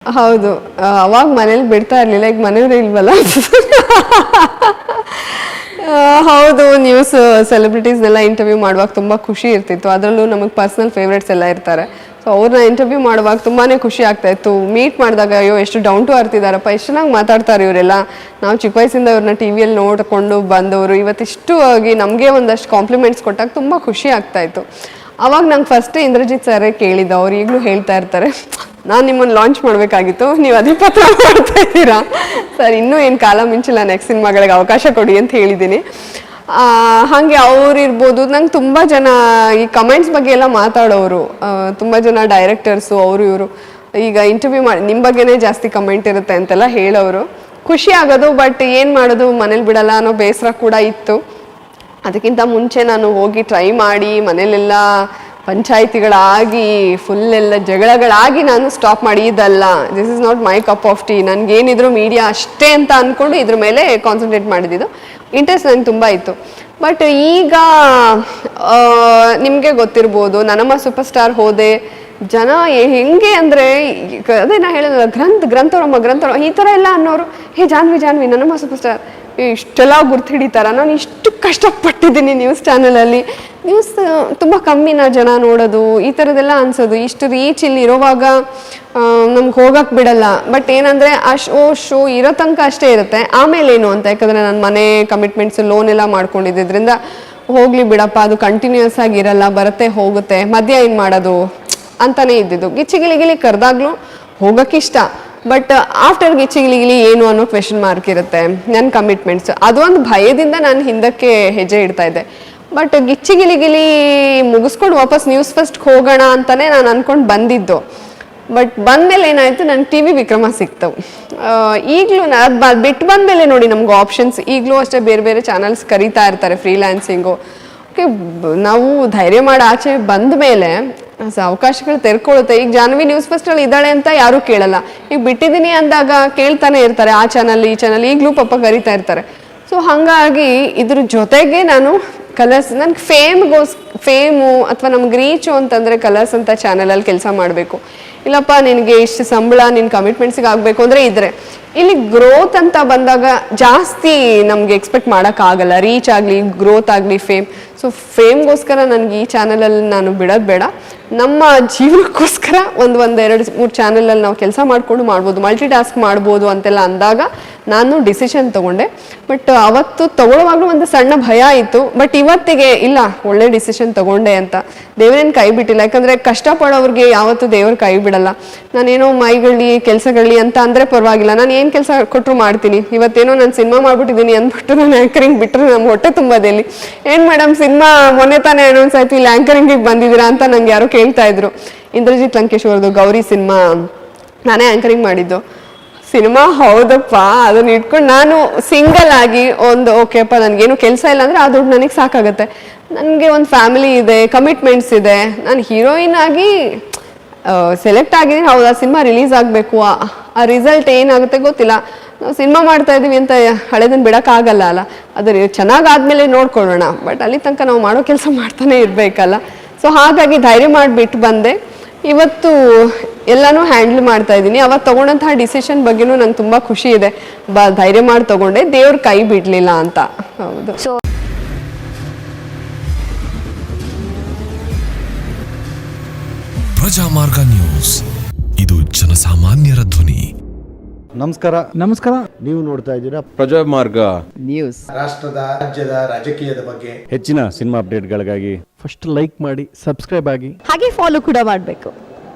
ಹೌದು. ಅವಾಗ ಮನೇಲಿ ಬಿಡ್ತಾ ಇರಲಿಲ್ಲ, ಈಗ ಮನೆಯವ್ರು ಇಲ್ವಲ್ಲ. ಹೌದು, ನ್ಯೂಸ್ ಸೆಲೆಬ್ರಿಟೀಸ್ನೆಲ್ಲ ಇಂಟರ್ವ್ಯೂ ಮಾಡುವಾಗ ತುಂಬ ಖುಷಿ ಇರ್ತಿತ್ತು. ಅದರಲ್ಲೂ ನಮಗೆ ಪರ್ಸ್ನಲ್ ಫೇವ್ರೇಟ್ಸ್ ಎಲ್ಲ ಇರ್ತಾರೆ. ಸೊ ಅವ್ರನ್ನ ಇಂಟರ್ವ್ಯೂ ಮಾಡುವಾಗ ತುಂಬಾ ಖುಷಿ ಆಗ್ತಾ ಇತ್ತು. ಮೀಟ್ ಮಾಡಿದಾಗ ಅಯ್ಯೋ ಎಷ್ಟು ಡೌನ್ ಟು ಅರ್ತ್ ಇದ್ದಾರಪ್ಪ, ಎಷ್ಟು ಚೆನ್ನಾಗಿ ಮಾತಾಡ್ತಾರೆ ಇವರೆಲ್ಲ. ನಾವು ಚಿಕ್ಕ ವಯಸ್ಸಿಂದ ಇವ್ರನ್ನ ಟಿ ವಿಯಲ್ಲಿ ನೋಡಿಕೊಂಡು ಬಂದವರು ಇವತ್ತಿಷ್ಟು ಆಗಿ ನಮಗೆ ಒಂದಷ್ಟು ಕಾಂಪ್ಲಿಮೆಂಟ್ಸ್ ಕೊಟ್ಟಾಗ ತುಂಬ ಖುಷಿ ಆಗ್ತಾ ಇತ್ತು. ಅವಾಗ ನಂಗೆ ಫಸ್ಟ್ ಇಂದ್ರಜಿತ್ ಸರೇ ಕೇಳಿದ್ದು, ಅವ್ರು ಈಗಲೂ ಹೇಳ್ತಾ ಇರ್ತಾರೆ, ನಾನು ನಿಮ್ಮನ್ನು ಲಾಂಚ್ ಮಾಡಬೇಕಾಗಿತ್ತು, ನೀವು ಅದೇ ಪತ್ರ ಮಾಡ್ತಾ ಇದ್ದೀರಾ ಸರ್, ಇನ್ನೂ ಏನು ಕಾಲ ಮಿಂಚಿಲ್ಲ, ನೆಕ್ಸ್ಟ್ ಸಿನಿಮಾಗಳಿಗೆ ಅವಕಾಶ ಕೊಡಿ ಅಂತ ಹೇಳಿದ್ದೀನಿ. ಹಾಗೆ ಅವ್ರು ಇರ್ಬೋದು. ನಂಗೆ ತುಂಬ ಜನ ಈ ಕಮೆಂಟ್ಸ್ ಬಗ್ಗೆ ಎಲ್ಲ ಮಾತಾಡೋರು, ತುಂಬ ಜನ ಡೈರೆಕ್ಟರ್ಸು ಅವರು ಇವರು ಈಗ ಇಂಟರ್ವ್ಯೂ ಮಾಡಿ ನಿಮ್ಮ ಬಗ್ಗೆನೇ ಜಾಸ್ತಿ ಕಮೆಂಟ್ ಇರುತ್ತೆ ಅಂತೆಲ್ಲ ಹೇಳೋರು. ಖುಷಿ ಆಗೋದು. ಬಟ್ ಏನು ಮಾಡೋದು, ಮನೇಲಿ ಬಿಡಲ್ಲ ಅನ್ನೋ ಬೇಸರ ಕೂಡ ಇತ್ತು. ಅದಕ್ಕಿಂತ ಮುಂಚೆ ನಾನು ಹೋಗಿ ಟ್ರೈ ಮಾಡಿ ಮನೇಲೆಲ್ಲ ಪಂಚಾಯಿತಿಗಳಾಗಿ ಫುಲ್ಲೆಲ್ಲ ಜಗಳಗಳಾಗಿ ನಾನು ಸ್ಟಾಪ್ ಮಾಡಿ, ಇದಲ್ಲ, this is not my cup of tea, ನನಗೇನಿದ್ರು ಮೀಡಿಯಾ ಅಷ್ಟೇ ಅಂತ ಅಂದ್ಕೊಂಡು ಇದ್ರ ಮೇಲೆ ಕಾನ್ಸಂಟ್ರೇಟ್ ಮಾಡಿದ್ದು. ಇಂಟ್ರೆಸ್ಟ್ ನನಗೆ ತುಂಬ ಇತ್ತು. ಬಟ್ ಈಗ ನಿಮಗೆ ಗೊತ್ತಿರ್ಬೋದು, ನನ್ನಮ್ಮ ಸೂಪರ್ ಸ್ಟಾರ್ ಹೋದೆ, ಜನ ಹೆಂಗೆ ಅಂದರೆ ಅದೇ ನಾ ಹೇಳಿದ ಗ್ರಂಥವ್ರಮ್ಮ ಈ ಥರ ಎಲ್ಲ ಅನ್ನೋರು, ಹೇ ಜಾನ್ವಿ ನನ್ನಮ್ಮ ಸೂಪರ್ ಸ್ಟಾರ್ ಇಷ್ಟೆಲ್ಲ ಗುರ್ತು ಹಿಡಿತಾರ. ನಾನು ಇಷ್ಟು ಕಷ್ಟಪಟ್ಟಿದ್ದೀನಿ ನ್ಯೂಸ್ ಚಾನಲಲ್ಲಿ, ನ್ಯೂಸ್ ತುಂಬ ಕಮ್ಮಿನ ಜನ ನೋಡೋದು, ಈ ಥರದ್ದೆಲ್ಲ ಅನ್ಸೋದು. ಇಷ್ಟು ರೀಚ್ ಇಲ್ಲಿ ಇರೋವಾಗ ನಮ್ಗೆ ಹೋಗಕ್ಕೆ ಬಿಡಲ್ಲ. ಬಟ್ ಏನಂದರೆ ಆ ಶೋ ಇರೋ ತನಕ ಅಷ್ಟೇ ಇರುತ್ತೆ, ಆಮೇಲೆ ಏನು ಅಂತ. ಯಾಕಂದರೆ ನನ್ನ ಮನೆ ಕಮಿಟ್ಮೆಂಟ್ಸು ಲೋನ್ ಎಲ್ಲ ಮಾಡ್ಕೊಂಡಿದ್ದರಿಂದ ಹೋಗಲಿ ಬಿಡಪ್ಪ, ಅದು ಕಂಟಿನ್ಯೂಸ್ ಆಗಿರಲ್ಲ, ಬರುತ್ತೆ ಹೋಗುತ್ತೆ, ಮಧ್ಯ ಏನು ಮಾಡೋದು ಅಂತಲೇ ಇದ್ದಿದ್ದು. ಗಿಚ್ಚಿಗಿಲಿಗಿಲಿ ಕರೆದಾಗ್ಲೂ ಹೋಗೋಕ್ಕಿಷ್ಟ. ಬಟ್ ಆಫ್ಟರ್ ಗಿಚ್ಚಿಗಿಲಿಗಿಲಿ ಏನು ಅನ್ನೋ ಕ್ವೆಶನ್ ಮಾರ್ಕ್ ಇರುತ್ತೆ ನನ್ನ ಕಮಿಟ್ಮೆಂಟ್ಸ್. ಅದೊಂದು ಭಯದಿಂದ ನಾನು ಹಿಂದಕ್ಕೆ ಹೆಜ್ಜೆ ಇಡ್ತಾ ಇದ್ದೆ. ಬಟ್ ಗಿಚ್ಚಿಗಿಲಿಗಿಲಿ ಮುಗಿಸ್ಕೊಂಡು ವಾಪಸ್ ನ್ಯೂಸ್ ಫಸ್ಟ್ಗೆ ಹೋಗೋಣ ಅಂತಲೇ ನಾನು ಅಂದ್ಕೊಂಡು ಬಂದಿದ್ದು. ಬಟ್ ಬಂದಮೇಲೆ ಏನಾಯಿತು, ನನಗೆ ಟಿ ವಿ ವಿಕ್ರಮ ಸಿಕ್ತವು. ಈಗಲೂ ಅದು ಬಿಟ್ಟು ಬಂದಮೇಲೆ ನೋಡಿ ನಮ್ಗೆ ಆಪ್ಷನ್ಸ್ ಈಗಲೂ ಅಷ್ಟೇ ಬೇರೆ ಬೇರೆ ಚಾನಲ್ಸ್ ಕರೀತಾ ಇರ್ತಾರೆ ಫ್ರೀಲ್ಯಾನ್ಸಿಂಗು. ಓಕೆ, ನಾವು ಧೈರ್ಯ ಮಾಡಿ ಆಚೆ ಬಂದ ಮೇಲೆ ಅವಕಾಶಗಳು ತೆರ್ಕೊಳ್ಳುತ್ತೆ. ಈಗ ಜಾನ್ವಿ ನ್ಯೂಸ್ ಫಸ್ಟಲ್ಲಿ ಇದ್ದಾಳೆ ಅಂತ ಯಾರೂ ಕೇಳಲ್ಲ. ಈಗ ಬಿಟ್ಟಿದ್ದೀನಿ ಅಂದಾಗ ಕೇಳ್ತಾನೆ ಇರ್ತಾರೆ, ಆ ಚಾನಲ್ ಈ ಚಾನಲ್, ಈಗಲೂ ಪಾಪ ಕರೀತಾ ಇರ್ತಾರೆ. ಸೊ ಹಾಗಾಗಿ ಇದ್ರ ಜೊತೆಗೆ ನಾನು ಕಲರ್ಸ್, ನನಗೆ ಫೇಮು ಅಥವಾ ನಮ್ಗೆ ರೀಚು ಅಂತಂದರೆ ಕಲರ್ಸ್ ಅಂತ ಚಾನಲಲ್ಲಿ ಕೆಲಸ ಮಾಡಬೇಕು. ಇಲ್ಲಪ್ಪ ನಿನಗೆ ಇಷ್ಟು ಸಂಬಳ ನಿನ್ನ ಕಮಿಟ್ಮೆಂಟ್ಸಿಗೆ ಆಗಬೇಕು ಅಂದರೆ ಇದ್ರೆ ಇಲ್ಲಿ ಗ್ರೋತ್ ಅಂತ ಬಂದಾಗ ಜಾಸ್ತಿ ನಮಗೆ ಎಕ್ಸ್ಪೆಕ್ಟ್ ಮಾಡೋಕ್ಕಾಗಲ್ಲ. ರೀಚ್ ಆಗಲಿ, ಗ್ರೋತ್ ಆಗಲಿ, ಫೇಮ್. ಸೊ ಫೇಮ್ಗೋಸ್ಕರ ನನಗೆ ಈ ಚಾನಲಲ್ಲಿ ನಾನು ಬಿಡೋದು ಬೇಡ. ನಮ್ಮ ಜೀವನಕ್ಕೋಸ್ಕರ ಒಂದು 2-3 ಚಾನಲಲ್ಲಿ ನಾವು ಕೆಲಸ ಮಾಡಿಕೊಂಡು ಮಾಡ್ಬೋದು, ಮಲ್ಟಿ ಟಾಸ್ಕ್ ಮಾಡ್ಬೋದು ಅಂತೆಲ್ಲ ಅಂದಾಗ ನಾನು ಡಿಸಿಷನ್ ತೊಗೊಂಡೆ. ಬಟ್ ಅವತ್ತು ತೊಗೊಳ್ಳುವಾಗಲೂ ಒಂದು ಸಣ್ಣ ಭಯ ಇತ್ತು. ಬಟ್ ಇವತ್ತಿಗೆ ಇಲ್ಲ, ಒಳ್ಳೆ ಡಿಸಿಷನ್ ತೊಗೊಂಡೆ ಅಂತ. ದೇವರೇನು ಕೈ ಬಿಟ್ಟಿಲ್ಲ. ಯಾಕಂದರೆ ಕಷ್ಟಪಡೋರಿಗೆ ಯಾವತ್ತೂ ದೇವ್ರ ಕೈ ಬಿಡಲ್ಲ. ನಾನೇನೋ ಮೈಗಳಿ ಕೆಲಸಗಳಿ ಅಂತ ಅಂದರೆ ಪರವಾಗಿಲ್ಲ, ನಾನು ಏನು ಕೆಲಸ ಕೊಟ್ಟರು ಮಾಡ್ತೀನಿ. ಇವತ್ತೇನೋ ನಾನು ಸಿನಿಮಾ ಮಾಡ್ಬಿಟ್ಟಿದ್ದೀನಿ ಅಂದ್ಬಿಟ್ಟು ನಾನು ಆ್ಯಂಕರಿಂಗ್ ಬಿಟ್ಟರೆ ನಮ್ಮ ಹೊಟ್ಟೆ ತುಂಬೋದಲ್ಲಿ. ಏನು ಮೇಡಮ್, ಸಿನಿಮಾ ಮೊನ್ನೆ ತಾನೇ ಅನೌನ್ಸ್ ಆಯಿತು, ಇಲ್ಲಿ ಆ್ಯಂಕರಿಂಗಿಗೆ ಬಂದಿದ್ದೀರಾ ಅಂತ ನಂಗೆ ಯಾರೋ ಕೇಳ್ತಾ ಇದ್ರು. ಇಂದ್ರಜಿತ್ ಲಂಕೇಶ್ ಅವ್ರದ್ದು ಗೌರಿ ಸಿನಿಮಾ ನಾನೇ ಆ್ಯಂಕರಿಂಗ್ ಮಾಡಿದ್ದು. ಸಿನಿಮಾ ಹೌದಪ್ಪ, ಅದನ್ನ ಇಟ್ಕೊಂಡು ನಾನು ಸಿಂಗಲ್ ಆಗಿ ಒಂದು ಓಕೆಪ್ಪ, ನನಗೇನು ಕೆಲಸ ಇಲ್ಲ ಅಂದರೆ ಆ ದುಡ್ಡು ನನಗೆ ಸಾಕಾಗುತ್ತೆ. ನನಗೆ ಒಂದು ಫ್ಯಾಮಿಲಿ ಇದೆ, ಕಮಿಟ್ಮೆಂಟ್ಸ್ ಇದೆ. ನಾನು ಹೀರೋಯಿನ್ ಆಗಿ ಸೆಲೆಕ್ಟ್ ಆಗಿದ್ದೀನಿ, ಹೌದು, ಆ ಸಿನಿಮಾ ರಿಲೀಸ್ ಆಗಬೇಕು. ಆ ರಿಸಲ್ಟ್ ಏನಾಗುತ್ತೆ ಗೊತ್ತಿಲ್ಲ. ನಾವು ಸಿನಿಮಾ ಮಾಡ್ತಾ ಇದ್ದೀವಿ ಅಂತ ಹಳೆದನ್ನು ಬಿಡೋಕ್ಕಾಗಲ್ಲ ಅಲ್ಲ. ಅದು ಚೆನ್ನಾಗಾದ್ಮೇಲೆ ನೋಡ್ಕೊಳ್ಳೋಣ. ಬಟ್ ಅಲ್ಲಿ ತನಕ ನಾವು ಮಾಡೋ ಕೆಲಸ ಮಾಡ್ತಾನೆ ಇರಬೇಕಲ್ಲ. ಸೊ ಹಾಗಾಗಿ ಧೈರ್ಯ ಮಾಡಿಬಿಟ್ಟು ಬಂದೆ. ಇವತ್ತು ಎಲ್ಲನೂ ಹ್ಯಾಂಡಲ್ ಮಾಡ್ತಾ ಇದ್ದೀನಿ. ಅವಾಗ ತೊಗೊಂಡಂತಹ ಡಿಸಿಷನ್ ಬಗ್ಗೆನೂ ನಂಗೆ ತುಂಬ ಖುಷಿ ಇದೆ. ಧೈರ್ಯ ಮಾಡಿ ತೊಗೊಂಡೆ, ದೇವ್ರ ಕೈ ಬಿಡಲಿಲ್ಲ ಅಂತ. ಹೌದು. ಸೊ ಪ್ರಜಾಮಾರ್ಗ ನ್ಯೂಸ್, ಇದು ಜನಸಾಮಾನ್ಯರ ಧ್ವನಿ. ನಮಸ್ಕಾರ. ನೀವು ನೋಡ್ತಾ ಇದ್ದೀರಾ ಪ್ರಜಾಮಾರ್ಗ ನ್ಯೂಸ್. ರಾಷ್ಟ್ರದ, ರಾಜ್ಯದ, ರಾಜಕೀಯದ ಬಗ್ಗೆ ಹೆಚ್ಚಿನ ಸಿನಿಮಾ ಅಪ್ಡೇಟ್ಗಳಿಗಾಗಿ ಫಸ್ಟ್ ಲೈಕ್ ಮಾಡಿ, ಸಬ್ಸ್ಕ್ರೈಬ್ ಆಗಿ, ಹಾಗೆ ಫಾಲೋ ಕೂಡ ಮಾಡಬೇಕು.